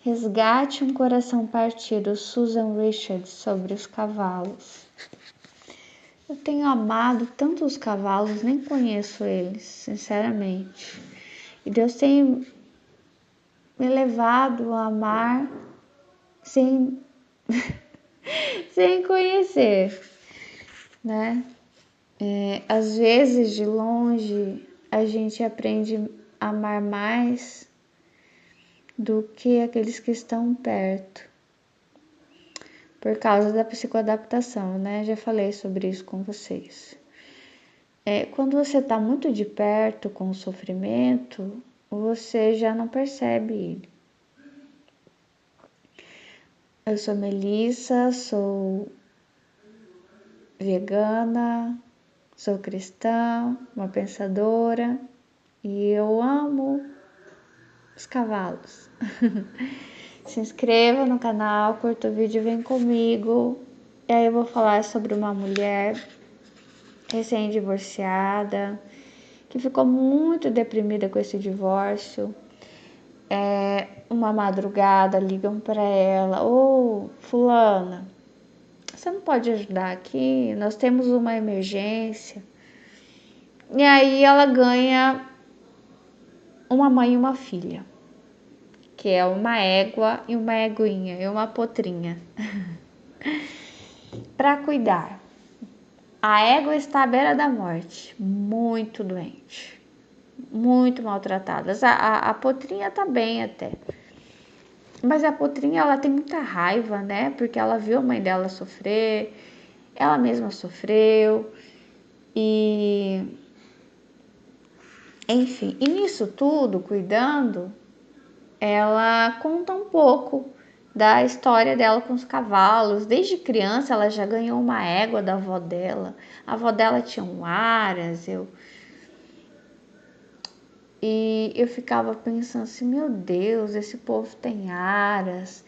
Resgate um coração partido, Susan Richards, sobre os cavalos. Eu tenho amado tanto os cavalos, nem conheço eles, sinceramente. E Deus tem me levado a amar sem, sem conhecer, né? Às vezes, de longe, a gente aprende a amar mais do que aqueles que estão perto, por causa da psicoadaptação, né? Já falei sobre isso com vocês. Quando você está muito de perto com o sofrimento, você já não percebe ele. Eu sou Melissa, sou vegana, sou cristã, uma pensadora e eu amo os cavalos. Se inscreva no canal, curta o vídeo e vem comigo. E aí eu vou falar sobre uma mulher recém-divorciada que ficou muito deprimida com esse divórcio. Uma madrugada ligam para ela: ô fulana, você não pode ajudar aqui? Nós temos uma emergência. E aí ela ganha uma mãe e uma filha, que é uma égua e uma eguinha e uma potrinha para cuidar. A égua está à beira da morte, muito doente, muito maltratada. A potrinha tá bem até, mas a potrinha ela tem muita raiva, né? Porque ela viu a mãe dela sofrer, ela mesma sofreu e enfim. E nisso tudo, cuidando, ela conta um pouco da história dela com os cavalos. Desde criança ela já ganhou uma égua da avó dela. A avó dela tinha um aras, e eu ficava pensando assim, meu Deus, esse povo tem aras,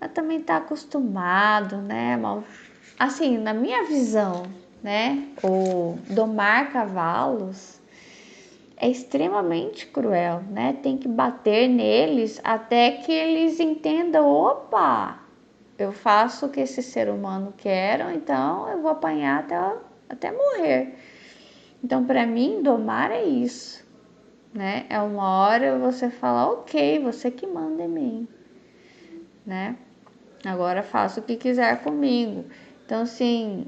mas também tá acostumado, né? Assim, na minha visão, né? O domar cavalos é extremamente cruel, né? Tem que bater neles até que eles entendam, opa, eu faço o que esse ser humano quer, então eu vou apanhar até morrer. Então, para mim, domar é isso, né? É uma hora você falar, ok, você que manda em mim, né? Agora faça o que quiser comigo. Então, assim,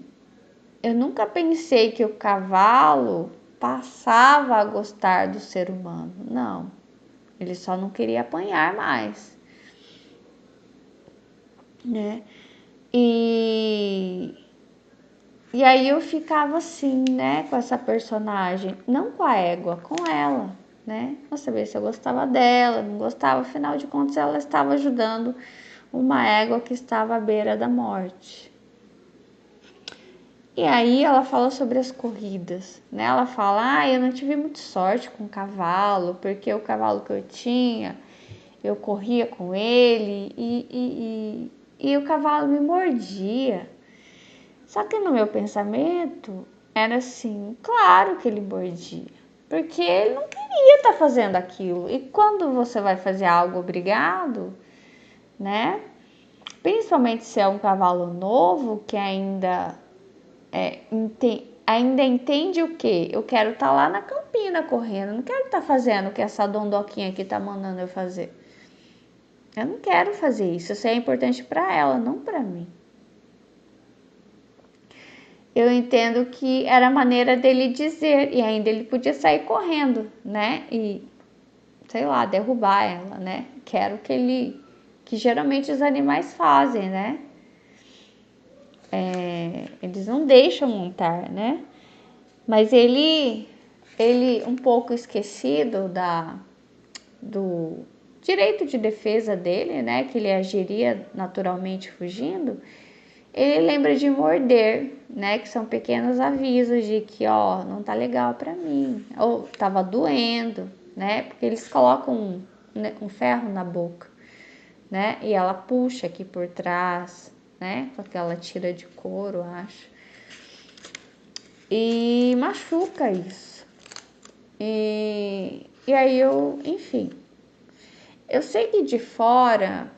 eu nunca pensei que o cavalo passava a gostar do ser humano. Não, ele só não queria apanhar mais, né? E aí eu ficava assim, né, com essa personagem, não com a égua, com ela, né? Pra saber se eu gostava dela, não gostava, afinal de contas ela estava ajudando uma égua que estava à beira da morte. E aí ela fala sobre as corridas, né? Ela fala, eu não tive muita sorte com o cavalo, porque o cavalo que eu tinha, eu corria com ele e o cavalo me mordia. Só que no meu pensamento era assim, claro que ele mordia, porque ele não queria estar fazendo aquilo. E quando você vai fazer algo obrigado, né? Principalmente se é um cavalo novo que ainda entende o quê? Eu quero estar lá na campina correndo, não quero estar fazendo o que essa dondoquinha aqui está mandando eu fazer. Eu não quero fazer isso, isso é importante para ela, não para mim. Eu entendo que era a maneira dele dizer, e ainda ele podia sair correndo, né? E, sei lá, derrubar ela, né? Que era o que geralmente os animais fazem, né? Eles não deixam montar, né? Mas ele um pouco esquecido do direito de defesa dele, né? Que ele agiria naturalmente fugindo. Ele lembra de morder, né? Que são pequenos avisos de que, ó, não tá legal pra mim, ou tava doendo, né? Porque eles colocam um ferro na boca, né? E ela puxa aqui por trás, né? Com aquela tira de couro, acho. E machuca isso. E aí enfim, eu sei que de fora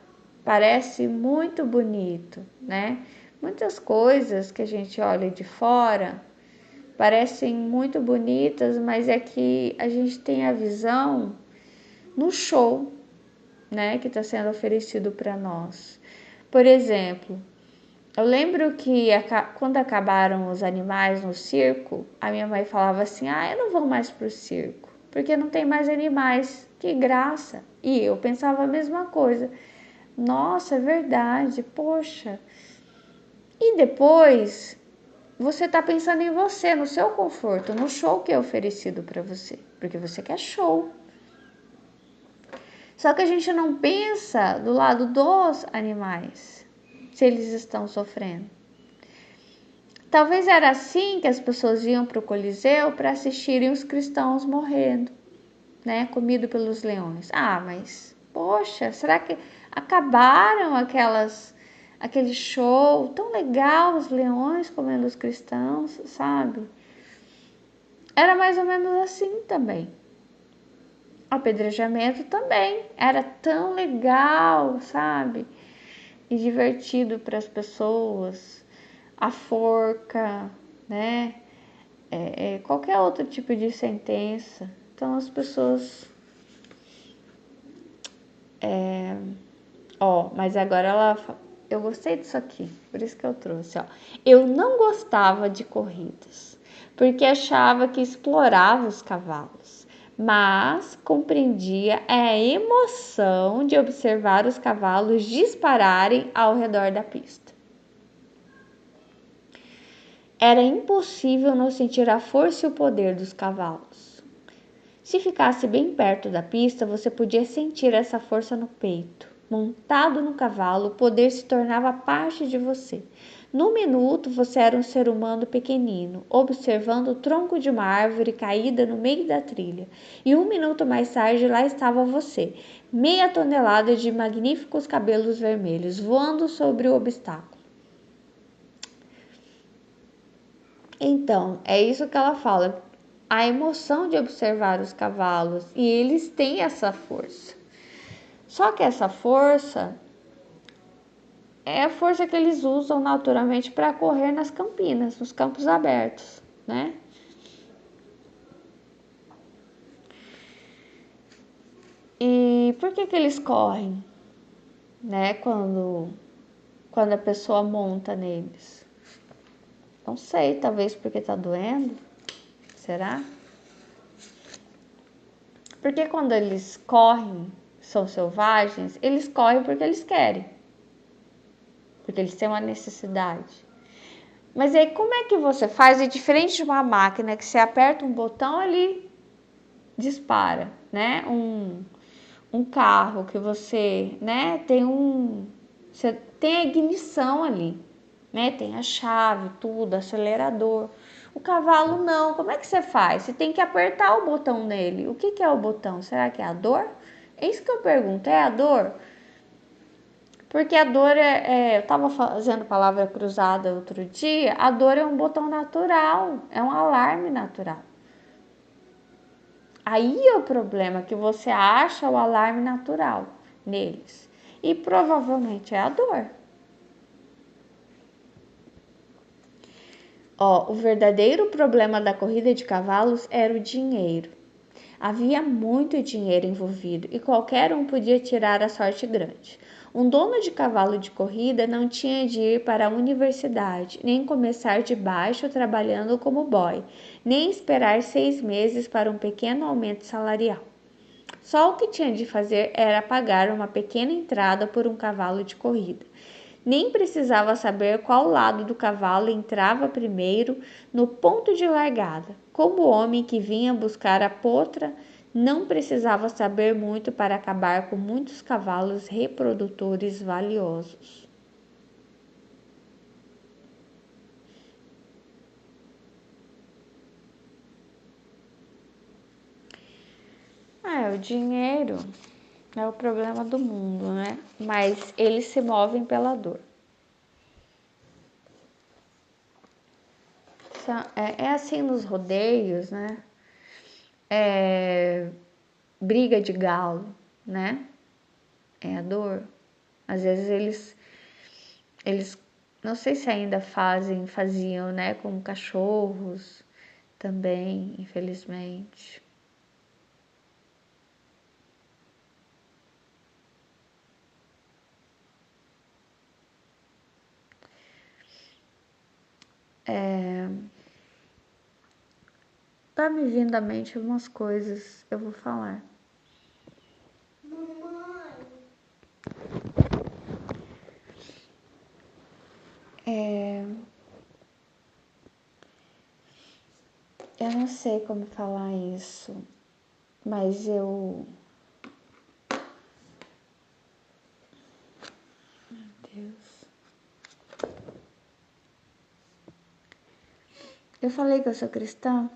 parece muito bonito, né? Muitas coisas que a gente olha de fora parecem muito bonitas, mas é que a gente tem a visão no show, né, que está sendo oferecido para nós. Por exemplo, eu lembro que quando acabaram os animais no circo, a minha mãe falava assim: "Ah, eu não vou mais pro circo, porque não tem mais animais. Que graça!" E eu pensava a mesma coisa. Nossa, é verdade, poxa. E depois você está pensando em você, no seu conforto, no show que é oferecido para você, porque você quer show. Só que a gente não pensa do lado dos animais, se eles estão sofrendo. Talvez era assim que as pessoas iam para o Coliseu para assistirem os cristãos morrendo, né, comido pelos leões. Ah, mas poxa, será que acabaram aquele show tão legal, os leões comendo os cristãos, sabe? Era mais ou menos assim também. O apedrejamento também era tão legal, sabe? E divertido para as pessoas. A forca, né? Qualquer outro tipo de sentença. Então as pessoas. Mas agora eu gostei disso aqui, por isso que eu trouxe, ó. Eu não gostava de corridas, porque achava que explorava os cavalos, mas compreendia a emoção de observar os cavalos dispararem ao redor da pista. Era impossível não sentir a força e o poder dos cavalos. Se ficasse bem perto da pista, você podia sentir essa força no peito. Montado no cavalo, o poder se tornava parte de você. Num minuto, você era um ser humano pequenino, observando o tronco de uma árvore caída no meio da trilha. E um minuto mais tarde, lá estava você, meia tonelada de magníficos cabelos vermelhos, voando sobre o obstáculo. Então, é isso que ela fala. A emoção de observar os cavalos, e eles têm essa força. Só que essa força é a força que eles usam naturalmente para correr nas campinas, nos campos abertos, né? E por que eles correm, né? Quando a pessoa monta neles? Não sei, talvez porque tá doendo. Será? Porque quando eles correm, são selvagens, eles correm porque eles querem. Porque eles têm uma necessidade. Mas aí como é que você faz? É diferente de uma máquina que você aperta um botão, ele dispara, né? Um carro que você, né, você tem a ignição ali, né? Tem a chave, tudo, acelerador. O cavalo não. Como é que você faz? Você tem que apertar o botão nele. O que é o botão? Será que é a dor? É isso que eu pergunto, é a dor? Porque a dor eu estava fazendo palavra cruzada outro dia, a dor é um botão natural, é um alarme natural. Aí é o problema, que você acha o alarme natural neles. E provavelmente é a dor. O verdadeiro problema da corrida de cavalos era o dinheiro. Havia muito dinheiro envolvido e qualquer um podia tirar a sorte grande. Um dono de cavalo de corrida não tinha de ir para a universidade, nem começar de baixo trabalhando como boy, nem esperar 6 meses para um pequeno aumento salarial. Só o que tinha de fazer era pagar uma pequena entrada por um cavalo de corrida. Nem precisava saber qual lado do cavalo entrava primeiro no ponto de largada. Como o homem que vinha buscar a potra não precisava saber muito para acabar com muitos cavalos reprodutores valiosos. O dinheiro é o problema do mundo, né? Mas eles se movem pela dor. É assim nos rodeios, né? Briga de galo, né? É a dor. Às vezes eles não sei se ainda faziam, né, com cachorros também, infelizmente. Tá me vindo à mente algumas coisas, eu vou falar. Eu não sei como falar isso, mas Deus. Eu falei que eu sou cristã.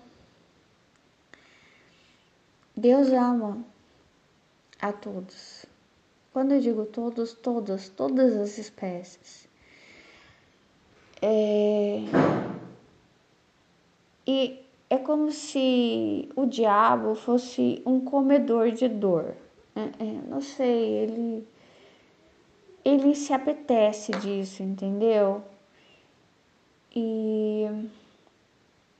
Deus ama a todos. Quando eu digo todos, todas as espécies. E é como se o diabo fosse um comedor de dor. Não sei, ele se apetece disso, entendeu? E,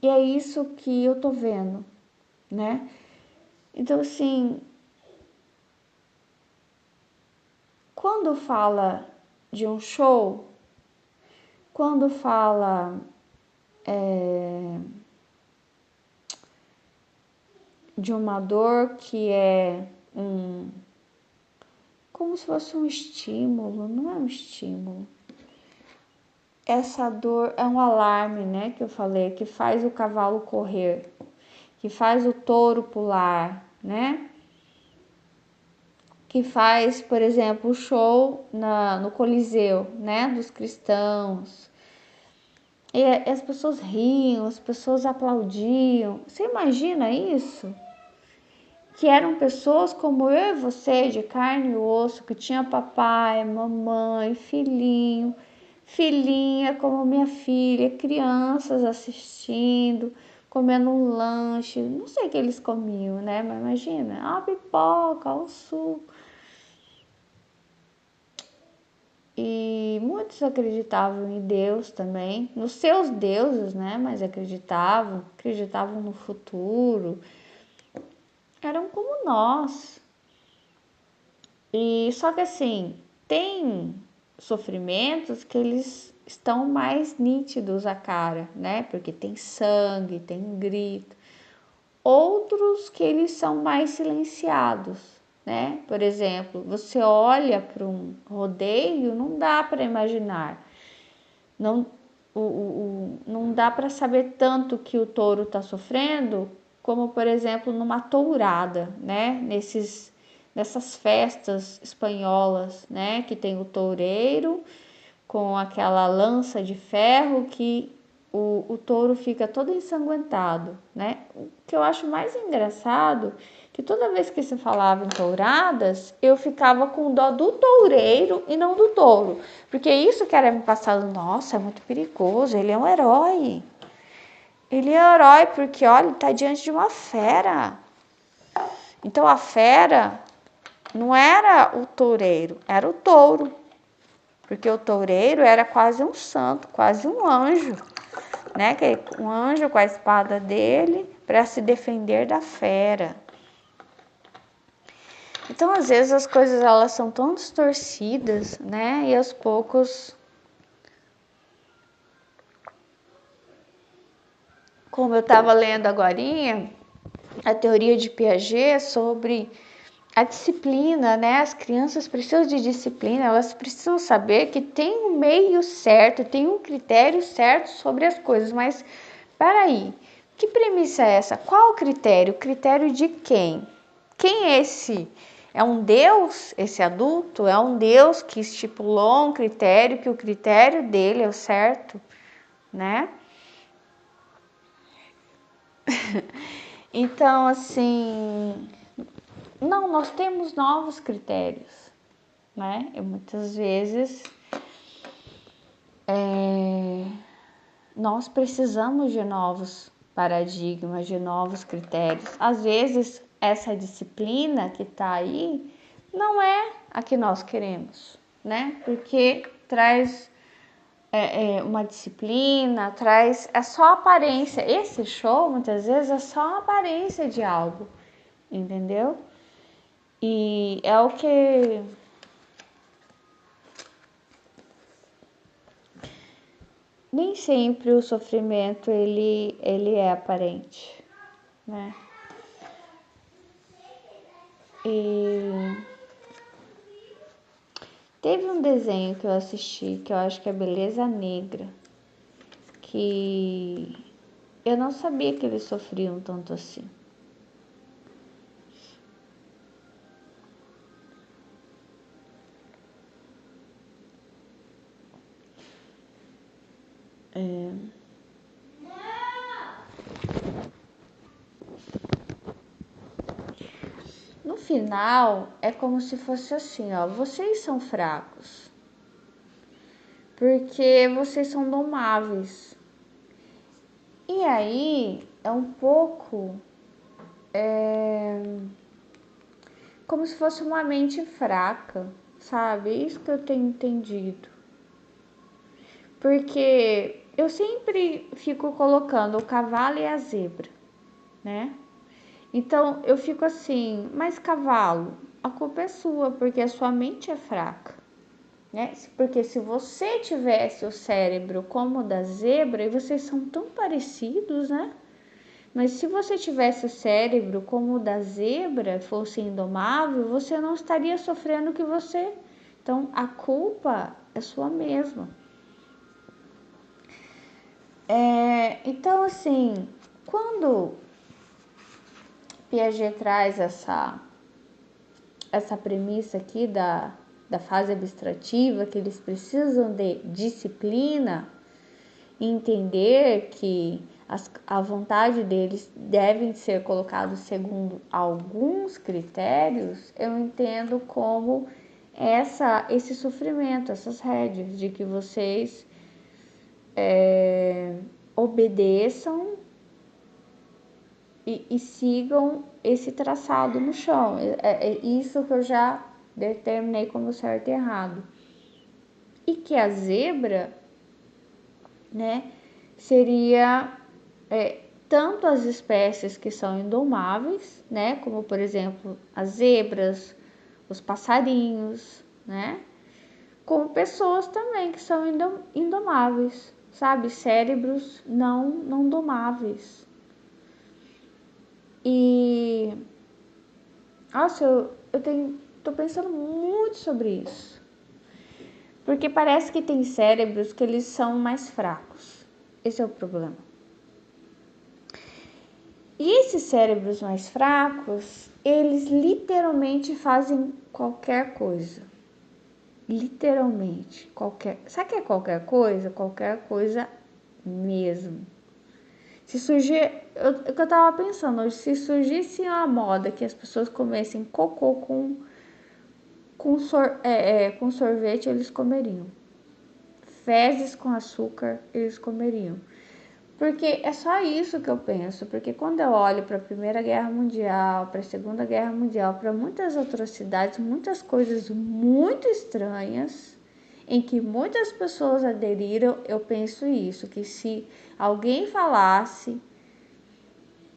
e é isso que eu tô vendo, né? Então, assim, quando fala de um show, quando fala de uma dor que é como se fosse um estímulo, não é um estímulo. Essa dor é um alarme, né, que eu falei, que faz o cavalo correr, que faz o touro pular, né? Que faz, por exemplo, o show no Coliseu, né, dos cristãos. E as pessoas riam, as pessoas aplaudiam. Você imagina isso? Que eram pessoas como eu e você, de carne e osso, que tinha papai, mamãe, filhinho, filhinha como minha filha, crianças assistindo, comendo um lanche, não sei o que eles comiam, né? Mas imagina, a pipoca, o suco. E muitos acreditavam em Deus também, nos seus deuses, né? Mas acreditavam no futuro. Eram como nós. E só que assim, tem sofrimentos que eles estão mais nítidos à cara, né? Porque tem sangue, tem grito. Outros que eles são mais silenciados, né? Por exemplo, você olha para um rodeio, não dá para imaginar. Não, não dá para saber tanto que o touro está sofrendo, como por exemplo numa tourada, né? Nessas festas espanholas, né? Que tem o toureiro com aquela lança de ferro que o touro fica todo ensanguentado, né? O que eu acho mais engraçado que toda vez que se falava em touradas, eu ficava com dó do toureiro e não do touro, porque isso que era me passado, nossa, é muito perigoso, ele é um herói. Ele é um herói porque, olha, ele está diante de uma fera. Então a fera não era o toureiro, era o touro. Porque o toureiro era quase um santo, quase um anjo, né? Um anjo com a espada dele para se defender da fera. Então, às vezes as coisas elas são tão distorcidas, né? E aos poucos, como eu estava lendo agorinha, a teoria de Piaget sobre a disciplina, né? As crianças precisam de disciplina, elas precisam saber que tem um meio certo, tem um critério certo sobre as coisas, mas peraí, que premissa é essa? Qual o critério? O critério de quem? Quem é esse? É um Deus, esse adulto? É um Deus que estipulou um critério, que o critério dele é o certo, né? Então, assim, não, nós temos novos critérios, né? E muitas vezes nós precisamos de novos paradigmas, de novos critérios. Às vezes, essa disciplina que está aí não é a que nós queremos, né? Porque traz uma disciplina, traz, é só aparência. Esse show, muitas vezes, é só uma aparência de algo, entendeu? E é o que nem sempre o sofrimento ele é aparente, né? E teve um desenho que eu assisti que eu acho que é Beleza Negra, que eu não sabia que eles sofriam tanto assim. No final, é como se fosse assim, ó, vocês são fracos, porque vocês são domáveis. E aí, é um pouco como se fosse uma mente fraca, sabe? Isso que eu tenho entendido. Porque eu sempre fico colocando o cavalo e a zebra, né? Então eu fico assim, mas cavalo, a culpa é sua, porque a sua mente é fraca, né? Porque se você tivesse o cérebro como o da zebra, e vocês são tão parecidos, né? Mas se você tivesse o cérebro como o da zebra, fosse indomável, você não estaria sofrendo o que você. Então a culpa é sua mesma. Então assim, quando Piaget traz essa premissa aqui da fase abstrativa, que eles precisam de disciplina, entender que a vontade deles devem ser colocados segundo alguns critérios, eu entendo como esse sofrimento, essas rédeas, de que vocês obedeçam e sigam esse traçado no chão. É isso que eu já determinei como certo e errado. E que a zebra, né, seria tanto as espécies que são indomáveis, né, como por exemplo as zebras, os passarinhos, né, como pessoas também que são indomáveis, sabe, cérebros não domáveis. E nossa, tô pensando muito sobre isso. Porque parece que tem cérebros que eles são mais fracos. Esse é o problema. E esses cérebros mais fracos, eles literalmente fazem qualquer coisa. Literalmente, qualquer. Sabe o que é qualquer coisa? Qualquer coisa mesmo. Se surgir, o que eu tava pensando hoje, se surgisse uma moda que as pessoas comessem cocô com sorvete, eles comeriam. Fezes com açúcar, eles comeriam. Porque é só isso que eu penso. Porque quando eu olho para a Primeira Guerra Mundial, para a Segunda Guerra Mundial, para muitas atrocidades, muitas coisas muito estranhas, em que muitas pessoas aderiram, eu penso isso, que se alguém falasse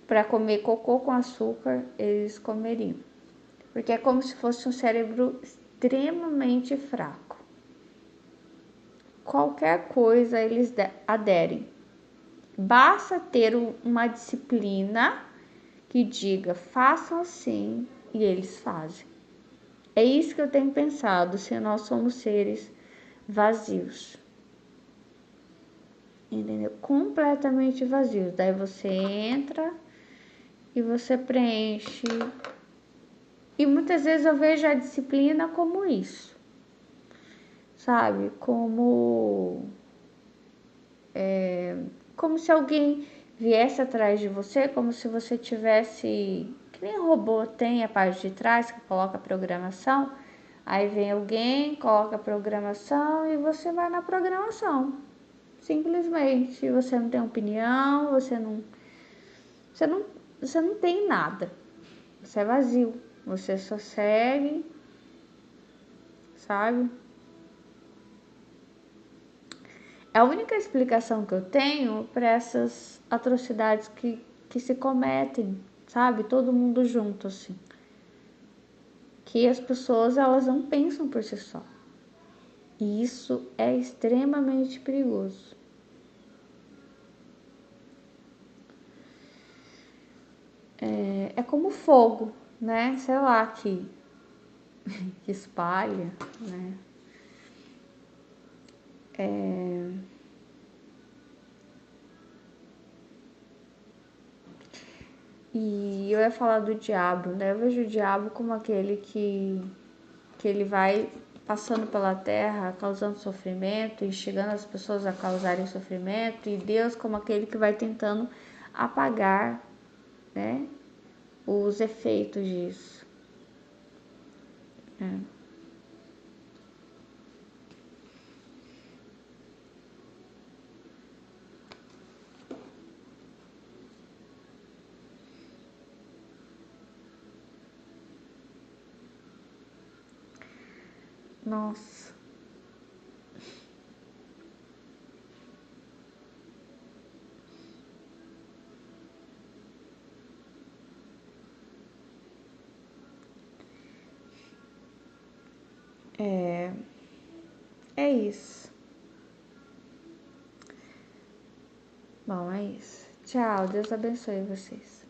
para comer cocô com açúcar, eles comeriam. Porque é como se fosse um cérebro extremamente fraco. Qualquer coisa eles aderem. Basta ter uma disciplina que diga façam assim e eles fazem. É isso que eu tenho pensado, se nós somos seres vazios. Entendeu? Completamente vazios. Daí você entra e você preenche. E muitas vezes eu vejo a disciplina como isso. Sabe? Como se alguém viesse atrás de você, como se você tivesse, que nem robô tem a parte de trás que coloca a programação, aí vem alguém, coloca a programação e você vai na programação. Simplesmente, você não tem opinião, você não tem nada. Você é vazio, você só segue, sabe? É a única explicação que eu tenho para essas atrocidades que se cometem, sabe? Todo mundo junto, assim. Que as pessoas, elas não pensam por si só. E isso é extremamente perigoso. É como fogo, né? Sei lá, que espalha, né? E eu ia falar do diabo, né? Eu vejo o diabo como aquele que ele vai passando pela terra, causando sofrimento, e chegando as pessoas a causarem sofrimento, e Deus como aquele que vai tentando apagar, né, os efeitos disso. É. Nossa, é, é isso. Bom, é isso. Tchau, Deus abençoe vocês.